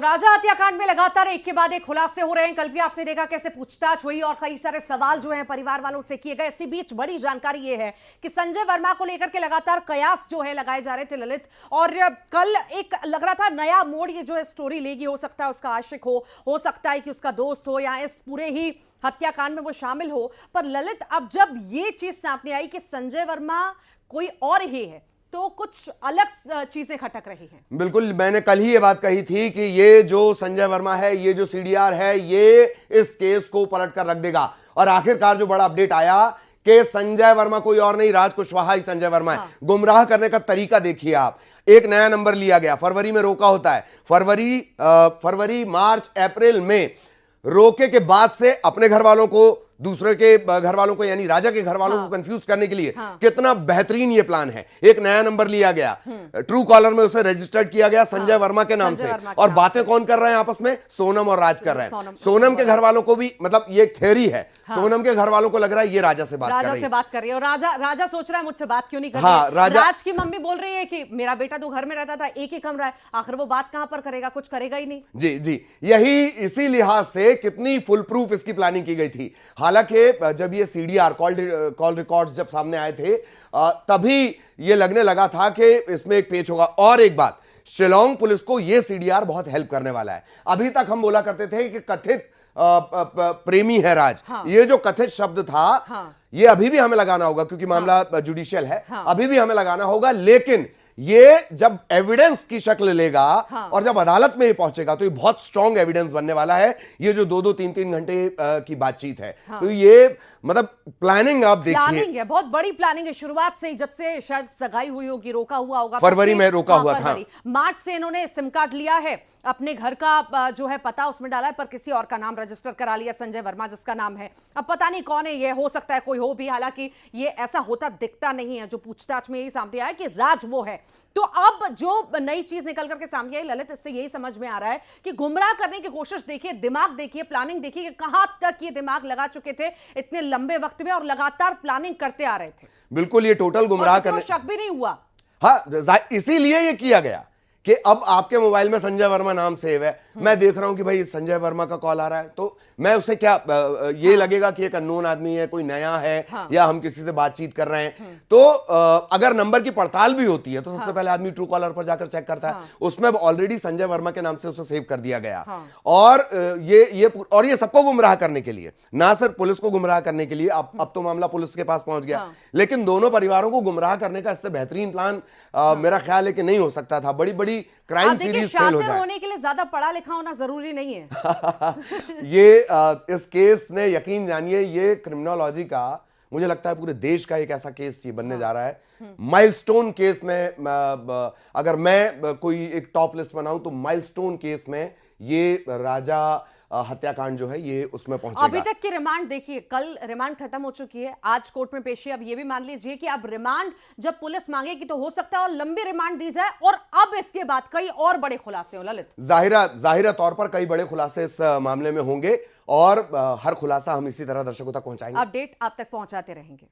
राजा हत्याकांड में लगातार एक के बाद एक खुलासे हो रहे हैं। कल भी आपने देखा कैसे पूछताछ हुई और कई सारे सवाल जो हैं परिवार वालों से किए गए। इसी बीच बड़ी जानकारी ये है कि संजय वर्मा को लेकर के लगातार कयास जो है लगाए जा रहे थे ललित, और कल एक लग रहा था नया मोड़ ये जो है स्टोरी लेगी। हो सकता है उसका आशिक हो सकता है कि उसका दोस्त हो या इस पूरे ही हत्याकांड में वो शामिल हो। पर ललित, अब जब ये चीज सामने आई कि संजय वर्मा कोई और ही है तो कुछ अलग चीजें खटक रही हैं। बिल्कुल, मैंने कल ही ये बात कही थी कि ये जो संजय वर्मा है, ये जो सीडीआर है, ये इस केस को पलट कर रख देगा। और आखिरकार जो बड़ा अपडेट आया कि संजय वर्मा कोई और नहीं, राज कुशवाहा ही संजय वर्मा है। गुमराह करने का तरीका देखिए आप। एक नया नंबर लिया गया, फरवरी में रोका होता है, फरवरी मार्च अप्रैल में रोके के बाद से अपने घर वालों को, दूसरे के घर वालों को यानी राजा के घर वालों को कंफ्यूज करने के लिए कितना बेहतरीन ये प्लान है। एक नया नंबर लिया गया, ट्रू कॉलर में उसे रजिस्टर्ड किया गया संजय वर्मा के नाम से। और बातें कौन कर रहे हैं आपस में? सोनम और राज कर रहे हैं। सोनम के घर वालों को भी, मतलब ये एक थ्योरी है, सोनम के घर वालों को लग रहा है ये राजा से बात कर रही है। और राजा सोच रहा है मुझसे बात क्यों नहीं कर रही। राज की मम्मी बोल रही है कि मेरा बेटा तो घर में रहता था, एक ही कमरा है, आखिर वो बात कहां पर करेगा, कुछ करेगा ही नहीं। जी जी, यही इसी लिहाज से कितनी फुल प्रूफ इसकी प्लानिंग की गई थी। हालांकि जब ये सीडीआर कॉल रिकॉर्ड्स जब सामने आए थे तभी ये लगने लगा था कि इसमें एक पेच होगा। और एक बात, शिलोंग पुलिस को ये सीडीआर बहुत हेल्प करने वाला है। अभी तक हम बोला करते थे कि कथित प्रेमी है राज। ये जो कथित शब्द था ये अभी भी हमें लगाना होगा क्योंकि मामला जुडिशियल है। अभी भी हमें लगाना होगा, लेकिन ये जब एविडेंस की शक्ल लेगा और जब अदालत में ये पहुंचेगा तो ये बहुत स्ट्रॉन्ग एविडेंस बनने वाला है। ये जो 2-2 3-3 घंटे की बातचीत है, तो ये मतलब प्लानिंग आप देखिए, प्लानिंग है, बहुत बड़ी प्लानिंग है। शुरुआत से ही, जब से शायद सगाई हुई होगी, रोका हुआ होगा, फरवरी में रोका हुआ था। मार्च से इन्होंने सिम कार्ड लिया है, अपने घर का जो है पता उसमें डाला है, पर किसी और का नाम रजिस्टर करा लिया, संजय वर्मा जिसका नाम है। अब पता नहीं कौन है ये, हो सकता है कोई हो भी, हालांकि ये ऐसा होता दिखता नहीं है। जो पूछताछ में यही सामने आया कि राज वो है। तो अब जो नई चीज निकल करके सामने आई ललित, इससे यही समझ में आ रहा है कि गुमराह करने की कोशिश देखिए, दिमाग देखिए, प्लानिंग देखिए कि कहां तक ये दिमाग लगा चुके थे इतने लंबे वक्त में और लगातार प्लानिंग करते आ रहे थे। बिल्कुल, ये टोटल गुमराह करने, शक भी नहीं हुआ। हाँ, इसीलिए ये किया गया कि अब आपके मोबाइल में संजय वर्मा नाम सेव है। मैं देख रहा हूं कि भाई संजय वर्मा का कॉल आ रहा है, तो मैं उसे क्या ये लगेगा कि एक अननोन आदमी है, कोई नया है, या हम किसी से बातचीत कर रहे हैं। तो अगर नंबर की पड़ताल भी होती है तो सबसे पहले आदमी ट्रू कॉलर पर जाकर चेक करता है। उसमें ऑलरेडी संजय वर्मा के नाम से उसे सेव कर दिया गया। और ये सबको गुमराह करने के लिए, ना सिर्फ पुलिस को गुमराह करने के लिए, अब तो मामला पुलिस के पास पहुंच गया, लेकिन दोनों परिवारों को गुमराह करने का इससे बेहतरीन प्लान मेरा ख्याल है कि नहीं हो सकता था। बड़ी बड़ी क्राइम सीरीज फेल हो जाए। होने के लिए ज्यादा पढ़ा लिखा होना जरूरी नहीं है। ये इस केस ने, यकीन जानिए, ये क्रिमिनोलॉजी का, मुझे लगता है पूरे देश का एक ऐसा केस ये बनने जा रहा है। माइलस्टोन केस में, अगर मैं कोई एक टॉप लिस्ट बनाऊं तो माइलस्टोन केस में ये राजा हत्याकांड जो है ये उसमें पहुंचेगा। अभी तक की रिमांड देखिए, कल रिमांड खत्म हो चुकी है, आज कोर्ट में पेशी। अब ये भी मान लीजिए कि अब रिमांड जब पुलिस मांगेगी तो हो सकता है और लंबी रिमांड दी जाए, और अब इसके बाद कई और बड़े खुलासे हो ललित। जाहिरा तौर पर कई बड़े खुलासे इस मामले में होंगे और हर खुलासा हम इसी तरह दर्शकों तक पहुंचाएंगे। अपडेट आप तक पहुंचाते रहेंगे।